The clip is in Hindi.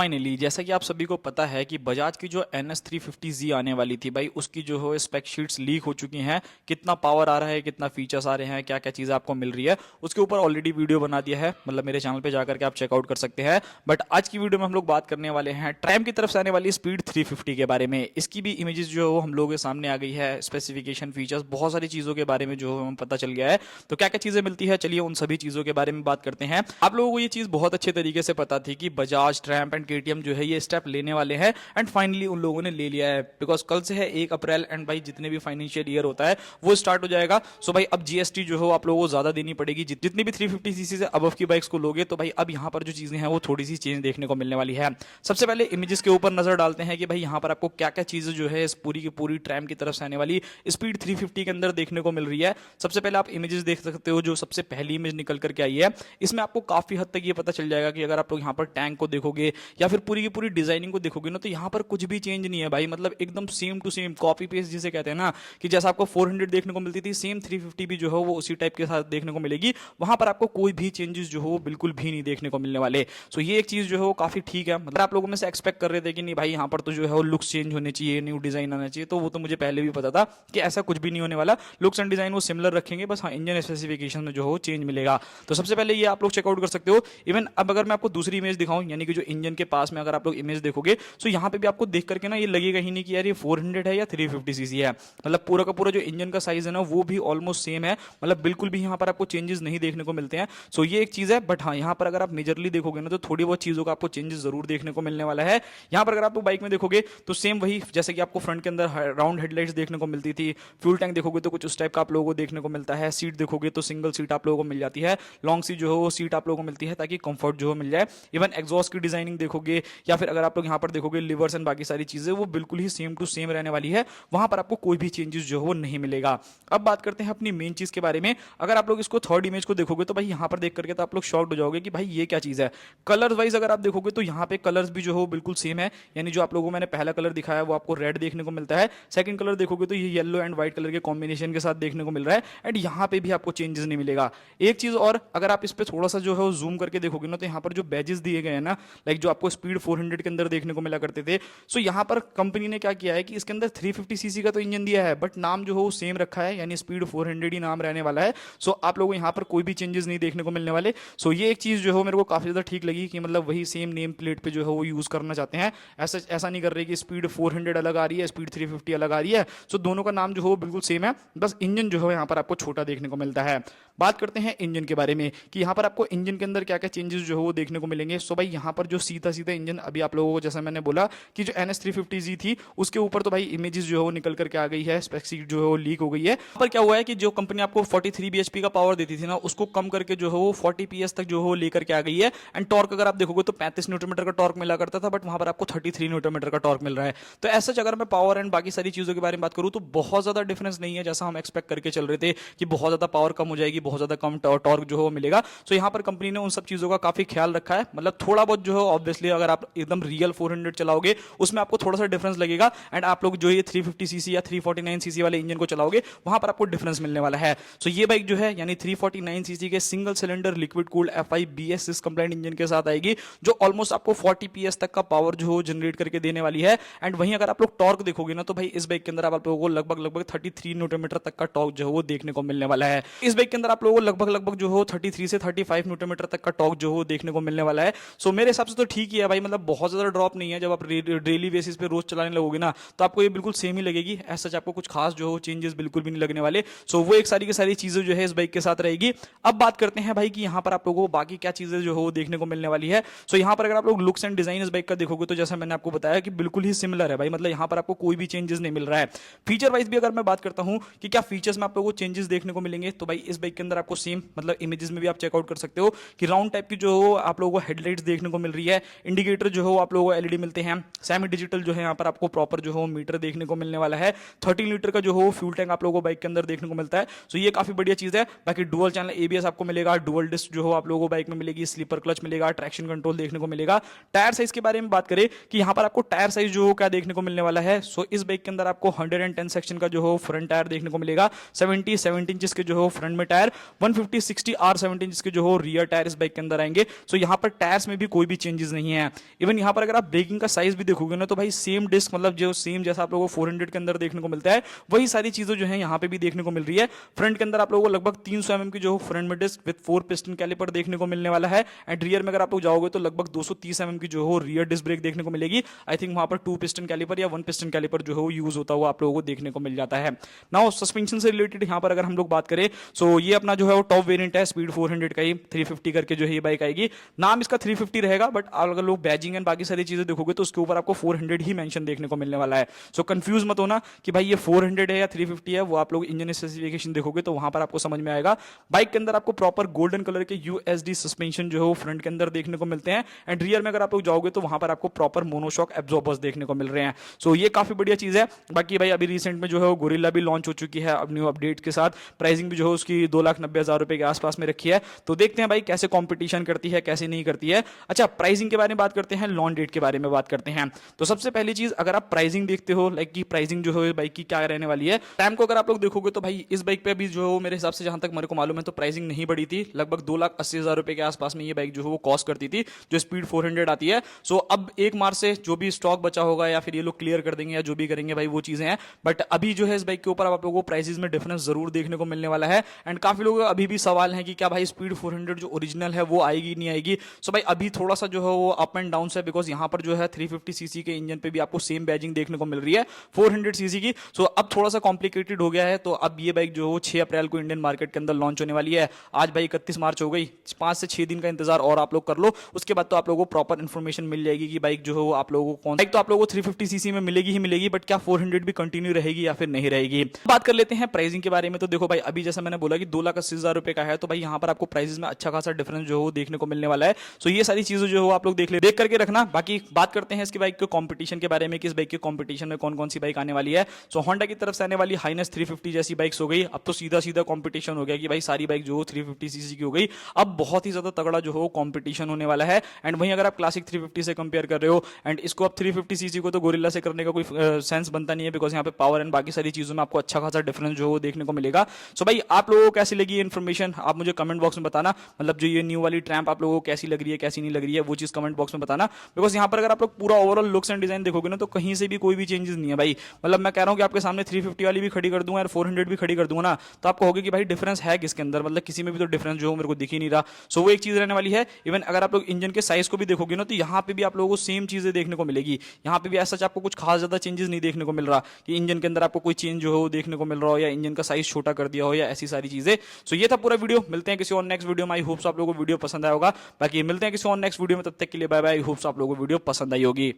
फाइनली जैसा कि आप सभी को पता है कि बजाज की जो NS350Z आने वाली थी भाई, उसकी जो है स्पेक शीट्स लीक हो चुकी हैं। कितना पावर आ रहा है, कितना फीचर्स आ रहे हैं, क्या क्या चीज़ें आपको मिल रही है, उसके ऊपर ऑलरेडी वीडियो बना दिया है। मतलब मेरे चैनल पे जाकर के आप चेकआउट कर सकते हैं। बट आज की वीडियो में हम लोग बात करने वाले हैं ट्रैम की तरफ से आने वाली स्पीड 350 के बारे में। इसकी भी इमेजेस जो है वो हम लोगों के सामने आ गई है, स्पेसिफिकेशन, फीचर्स, बहुत सारी चीज़ों के बारे में जो है हमें पता चल गया है। तो क्या क्या चीज़ें मिलती है, चलिए उन सभी चीज़ों के बारे में बात करते हैं। आप लोगों को ये चीज़ बहुत अच्छे तरीके से पता थी कि बजाज, ट्रैम्प एंड KTM जो है ये स्टेप लेने वाले हैं एंड फाइनली उन लोगों ने ले लिया है। बिकॉज कल से है 1 अप्रैल एंड भाई जितने भी फाइनेंशियल ईयर होता है वो स्टार्ट हो जाएगा। सो भाई अब GST जो है आप लोगों को ज्यादा देनी पड़ेगी। जितनी भी 350cc से अबव की बाइक्स को लोगे तो भाई अब यहाँ पर जो चीजें हैं वो थोड़ी सी चेंज देखने को मिलने वाली है। सबसे पहले इमेजेस के ऊपर नजर डालते हैं कि भाई यहाँ पर आपको क्या क्या चीजें जो है इस पूरी की पूरी ट्रैम की तरफ से आने वाली स्पीड 350 के अंदर देखने को मिल रही है। सबसे पहले आप इमेजेस देख सकते हो, जो सबसे पहली इमेज निकल करके आई है इसमें आपको काफी हद तक ये पता चल जाएगा कि अगर आप लोग यहाँ पर टैंक को देखोगे या फिर पूरी की पूरी डिजाइनिंग को देखोगे ना, तो यहाँ पर कुछ भी चेंज नहीं है भाई। मतलब एकदम same to same copy paste जिसे कहते हैं ना, कि जैसा आपको 400 देखने को मिलती थी सेम 350 भी जो है वो उसी टाइप के साथ देखने को मिलेगी। वहां पर आपको कोई भी चेंजेस जो हो बिल्कुल भी नहीं देखने को मिलने वाले। सो ये एक चीज जो है वो काफी ठीक है। मतलब आप लोगों में से एक्सपेक्ट कर रहे थे कि नहीं भाई यहाँ पर तो जो है वो लुक्स चेंज होने चाहिए, न्यू डिजाइन आना चाहिए, तो वो तो मुझे पहले भी पता था कि ऐसा कुछ भी नहीं होने वाला। लुक्स एंड डिजाइन वो सिमिलर रखेंगे, बस हाँ इंजन स्पेसिफिकेशन में जो हो चेंज मिलेगा। तो सबसे पहले ये आप लोग चेकआउट कर सकते हो। इवन अब अगर मैं आपको दूसरी इमेज दिखाऊं, यानी कि जो इंजन के पास में अगर आप लोग इमेज देखोगे तो यहाँ पे भी आपको देख करके ना ये लगेगा ही नहीं कि यार ये 400 है या 350cc है। मतलब पूरा का पूरा जो इंजन का साइज है ना वो भी ऑलमोस्ट सेम है। मतलब बिल्कुल भी यहाँ पर आपको चेंजेस नहीं देखने को मिलते हैं। सो ये एक चीज है। बट हाँ यहाँ पर अगर आप मेजरली देखोगे ना तो थोड़ी बहुत चीजों का आपको चेंजेस जरूर देखने को मिलने वाला है। यहाँ पर अगर आप बाइक में देखोगे तो सेम वही, जैसे कि आपको फ्रंट के अंदर राउंड हेडलाइट्स देखने को मिलती थी। फ्यूल टैंक देखोगे तो कुछ उस टाइप का आप लोगों को देखने को मिलता है। सीट देखोगे तो सिंगल सीट आप लोगों को मिल जाती है। लॉन्ग सीट जो है वो सीट आप लोगों को मिलती है ताकि कंफर्ट जो है मिल जाए। इवन एग्जॉस्ट की डिजाइनिंग देखोगे या फिर अगर आप लोग यहाँ पर देखोगे लिवर्स एंड बाकी सारी चीजें वो बिल्कुल ही सेम टू सेम रहने वाली है। वहां पर आपको कोई भी चेंजेस जो है वो नहीं मिलेगा। अब बात करते हैं अपनी मेन चीज के बारे में। अगर आप लोग इसको थर्ड इमेज को देखोगे तो भाई यहाँ पर देख करके तो आप लोग शॉक्ड हो जाओगे कि भाई ये क्या चीज है। कलर वाइज अगर आप देखोगे तो यहाँ पे कलर्स भी जो है बिल्कुल सेम है। यानी जो आप लोगों को मैंने पहला कलर दिखाया वो आपको रेड देखने को मिलता है। सेकंड कलर देखोगे तो ये येलो एंड व्हाइट कलर के कॉम्बिनेशन के साथ देखने को मिल रहा है। एंड यहाँ पे भी आपको चेंजेस नहीं मिलेगा। एक चीज और, अगर आप इस पे थोड़ा सा जो है जूम करके देखोगे ना तो यहाँ पर जो बैजेस दिए गए हैं ना, लाइक जो आपको स्पीड 400 के अंदर देखने को मिला करते थे, सो यहाँ पर कंपनी ने क्या किया है कि इसके अंदर 350cc का तो इंजन दिया है बट नाम जो हो सेम रखा है, यानी स्पीड 400 ही नाम रहने वाला है। सो आप लोगों को यहाँ पर कोई भी चेंजेस नहीं देखने को मिलने वाले। सो ये एक चीज जो है मेरे को काफी ज्यादा ठीक लगी कि मतलब वही सेम नेम प्लेट पे जो है वो यूज करना चाहते हैं। ऐसा नहीं कर रहे कि स्पीड 400 अलग आ रही है, स्पीड 350 अलग आ रही है। सो दोनों का नाम जो हो बिल्कुल सेम है, बस इंजन जो है यहाँ पर आपको छोटा देखने को मिलता है। बात करते हैं इंजन के बारे में कि यहाँ पर आपको इंजन के अंदर क्या क्या चेंजेस जो है वो देखने को मिलेंगे। सो भाई यहाँ पर जो सीधा सीधा इंजन अभी आप लोगों को, जैसा मैंने बोला कि जो NS350Z थी उसके ऊपर तो भाई इमेजेस जो है वो निकल करके आ गई है, स्पेक शीट जो है वो लीक हो गई है। पर क्या हुआ है कि जो कंपनी आपको 43 bhp का पावर देती थी ना उसको कम करके जो है वो 40 PS तक जो है वो लेकर के आ गई है। एंड टॉर्क अगर आप देखोगे तो 35 न्यूटन का टॉर्क मिला करता था, बट वहां पर आपको 33 न्यूटन का टॉर्क मिल रहा है। तो ऐसा अगर मैं पावर एंड बाकी सारी चीजों के बारे में बात करूं तो बहुत ज्यादा डिफरेंस नहीं है जैसा हम एक्सपेक्ट करके चल रहे थे कि बहुत ज्यादा पावर कम हो जाएगी, बहुत ज्यादा कम टॉर्क जो है वो मिलेगा। सो यहाँ पर कंपनी ने उन सब चीजों का काफी ख्याल रखा है। मतलब थोड़ा बहुत जो है ऑब्वियसली अगर आप एकदम रियल 400 चलाओगे उसमें आपको थोड़ा सा डिफरेंस लगेगा। एंड आप लोग जो ये 350cc या 349cc वाले इंजन को चलाओगे वहां पर आपको डिफरेंस मिलने वाला है। सो ये बाइक जो है यानी 349cc के single cylinder liquid cooled FI BS6 complaint engine के साथ आएगी, जो ऑलमोस्ट आपको 40 PS तक का पावर जो है जनरेट करके देने वाली है। एंड वहीं अगर आप लोग टॉर्क देखोगे ना तो भाई इस बाइक के अंदर आप लोगों को लगभग 33 न्यूटन मीटर तक का टॉर्क जो है वो देखने को मिलने वाला है। इस बाइक के अंदर आप लोगों को लगभग जो हो 33 से 35 न्यूटन मीटर तक का टॉर्क जो हो देखने को मिलने वाला है। सो मेरे हिसाब से तो ठीक ही है भाई। मतलब बहुत ज्यादा ड्रॉप नहीं है। जब आप डेली बेसिस पे रोज चलाने लगोगे ना तो आपको ये बिल्कुल सेम ही लगेगी। ऐसा आपको कुछ खास जो हो चेंजेस बिल्कुल भी नहीं लगने वाले। सो वो एक सारी की सारी चीजें जो है इस बाइक के साथ रहेगी। अब बात करते हैं भाई कि यहाँ पर आप लोगों को बाकी क्या चीजें जो हो देखने को मिलने वाली है। सो यहाँ पर अगर आप लोग लुक्स एंड डिजाइन इस बाइक का देखोगे तो जैसा मैंने आपको बताया कि बिल्कुल ही सिमिलर है भाई। मतलब यहाँ पर आपको कोई भी चेंजेस नहीं मिल रहा है। फीचर वाइज भी अगर मैं बात करता हूँ कि क्या फीचर्स में आप लोगों को चेंजेस देखने को मिलेंगे तो भाई इस बाइक के अंदर आपको सेम, मतलब इमेजेस में भी आप चेकआउट कर सकते हो कि राउंड टाइप की जो हो आप लोगों को हेडलाइट्स देखने को मिल रही है। इंडिकेटर जो हो आप लोगों को LED मिलते हैं। सेमी डिजिटल जो है यहाँ पर आपको प्रॉपर जो हो मीटर देखने को मिलने वाला है। 13 लीटर का जो हो फ्यूल टैंक आप लोगों को बाइक के अंदर देखने को मिलता है। सो ये काफी बढ़िया चीज है। बाकी डुअल चैनल ABS आपको मिलेगा, डुअल डिस्क जो हो आप लोगों को बाइक में मिलेगी, स्लीपर क्लच मिलेगा, ट्रैक्शन कंट्रोल देखने को मिलेगा। टायर साइज के बारे में बात करें कि यहाँ पर आपको टायर साइज जो हो क्या देखने को मिलने वाला है। सो इस बाइक के अंदर आपको 110 सेक्शन का जो हो फ्रंट टायर देखने को मिलेगा। 17 इंचेस के जो हो फ्रंट में टायर, 150/60 R 17 इंच के जो हो रियर टायर इस बाइक के अंदर आएंगे। सो यहाँ पर टायर्स में भी कोई भी चेंजेस नहीं हैं। इवन यहाँ पर अगर आप ब्रेकिंग का साइज भी देखोगे ना तो भाई सेम डिस्क, मतलब जो सेम जैसा आप लोगों को 400 के अंदर देखने को मिलता है वही सारी चीजें जो है यहाँ पे भी देखने को मिल रही है। फ्रंट के अंदर आप लोगों को लगभग 300 mm की जो फ्रंट में डिस्क विद 4 पिस्टन कैलिपर देखने को मिलने वाला है। एंड रियर में अगर आप लोग जाओगे तो लगभग 230 mm की जो हो रियर डिस्क ब्रेक देखने को मिलेगी। आई थिंक वहां पर 2 पिस्टन कैलिपर या 1 पिस्टन कैलिपर जो है यूज होता हुआ आप लोगों को देखने को मिल जाता है। नाउ सस्पेंशन से रिलेटेड यहाँ पर अगर हम लोग बात करें सो ये अपना जो है वो टॉप वेरिएंट है, स्पीड 400 का ही 350 करके जो है ये बाइक आएगी। नाम इसका 350 रहेगा बट अगर लोग बैजिंग एंड बाकी सारी चीजें देखोगे तो उसके ऊपर आपको 400 ही मेंशन देखने को मिलने वाला है। सो कंफ्यूज मत होना कि भाई ये 400 है या 350 है, वो आप लोग इंजन स्पेसिफिकेशन देखोगे तो वहां पर आपको समझ में आएगा। बाइक के अंदर आपको प्रॉपर गोल्डन कलर के यूएसडी सस्पेंशन जो है वो फ्रंट के अंदर देखने को मिलते हैं। एंड रियर में अगर आप लोग जाओगे तो वहां पर आपको प्रॉपर मोनोशॉक एब्जॉर्बर्स देखने को मिल रहे हैं। सो ये काफी बढ़िया चीज है। बाकी भाई अभी रिसेंट में जो है वो गोरिल्ला भी लॉन्च हो चुकी है अब न्यू अपडेट के साथ। प्राइसिंग भी जो है उसकी 2,90,000 रुपए के आसपास में रखी है। तो देखते हैं भाई कैसे कॉम्पिटिशन करती है कैसे नहीं करती है। अच्छा, प्राइसिंग के बारे में बात करते हैं, लॉन्च डेट के बारे में बात करते हैं। तो सबसे पहली चीज अगर आप प्राइसिंग देखते हो लाइक की प्राइसिंग जो है बाइक की क्या रहने वाली है, टाइम को अगर आप लोग देखोगे तो भाई इस बाइक पे अभी जो मेरे हिसाब से जहां तक मेरे को मालूम है तो प्राइसिंग नहीं बढ़ी थी। लगभग 2,80,000 रुपए के आसपास में ये बाइक जो है वो कॉस्ट करती थी जो स्पीड 400 आती है। सो अब 1 मार्च से जो भी स्टॉक बचा होगा या फिर ये लोग क्लियर कर देंगे या जो भी करेंगे भाई वो चीजें हैं। बट अभी जो है इस बाइक के ऊपर आप लोगों को प्राइसेस में डिफरेंस जरूर देखने को मिलने वाला है। एंड काफी लोग अभी भी सवाल है कि क्या भाई स्पीड 400 जो ओरिजिनल है वो आएगी नहीं आएगी। सो भाई अभी थोड़ा सा जो है वो अप एंड डाउन है बिकॉज यहाँ पर जो है 350 सीसी के इंजन पे भी आपको सेम बैजिंग देखने को मिल रही है 400 सीसी की। सो अब थोड़ा सा कॉम्प्लिकेटेड हो गया है। तो अब ये बाइक जो 6 अप्रैल को इंडियन मार्केट के अंदर लॉन्च होने वाली है। आज भाई 31 मार्च हो गई, 5 से 6 दिन का इंतजार और आप लोग कर लो। उसके बाद तो आप लोगों को प्रॉपर इन्फॉर्मेशन मिल जाएगी कि बाइक जो है वो आप लोगों को कौन बाइक तो आप लोगों को 350 सीसी में मिलेगी ही मिलेगी, बट क्या 400 भी कंटिन्यू रहेगी या फिर नहीं रहेगी। बात कर लेते हैं प्राइसिंग के बारे में। तो देखो भाई अभी जैसा मैंने बोला कि 2,80,000 रुपए का है तो भाई यहाँ पर आपको प्राइसेस में अच्छा खासा डिफरेंस जो है देखने को मिलने वाला है। सो ये सारी चीजें जो है आप लोग देख करके रखना। बाकी बात करते हैं इसकी बाइक के कॉम्पिटिशन के बारे में कि इस बाइक के कॉम्पिटिशन में कौन कौन सी बाइक आने वाली है। सो होंडा की तरफ से आने वाली हाइनेस 350 जैसी बाइक्स हो गई। अब तो सीधा सीधा कॉम्पिटिशन हो गया कि भाई सारी बाइक जो हो 350 सीसी की हो गई। अब बहुत ही ज्यादा तगड़ा जो हो कॉम्पिटिशन होने वाला है। एंड वहीं अगर आप क्लासिक 350 से कंपेयर कर रहे हो एंड इसको आप 350 सीसी को तो गोरिल्ला से करने का कोई सेंस बनता नहीं है बिकॉज यहाँ पे पावर एंड बाकी सारी चीजों में आपको अच्छा खासा डिफरेंस जो देखने को मिलेगा। सो भाई आप लोगों को कैसी लगी ये इन्फॉर्मेशन आप मुझे कमेंट बॉक्स में बताना। मतलब जो ये न्यू वाली ट्रैम्प आप लोगों को कैसी लग रही है कैसी नहीं लग रही है वो चीज कमेंट बॉक्स में बताना। बिकॉज यहाँ पर अगर आप लोग पूरा ओवरऑल लुक्स एंड डिजाइन देखोगे ना तो कहीं से भी कोई भी चेंजेस नहीं है भाई। मतलब मैं कह रहा हूँ कि आपके सामने 350 वाली भी खड़ी कर दूंगा और 400 भी खड़ी कर दूंगा ना तो आपको होगा कि भाई डिफरेंस है किसके अंदर, मतलब किसी में भी तो डिफरेंस जो मेरे को दिख ही नहीं रहा। सो वो एक चीज रहने वाली है। इवन अगर आप लोग इंजन के साइज को भी देखोगे ना तो यहाँ पे भी आप लोगों को सेम चीजें देखने को मिलेगी। यहाँ पे भी ऐसा आपको कुछ खास ज्यादा चेंजेस नहीं देखने को मिल रहा कि इंजन के अंदर आपको कोई चेंज जो हो देखने को मिल रहा हो या इंजन का साइज छोटा कर दिया हो या ऐसी सारी चीजें। सो ये था पूरा वीडियो। मिलते हैं किसी और नेक्स्ट वीडियो में। आई होप्स आप लोगों को वीडियो पसंद आया होगा। बाकी मिलते हैं किसी और नेक्स्ट वीडियो में, तब तक के लिए बाय बाय। आई होप्स आप लोगों को वीडियो पसंद आई होगी।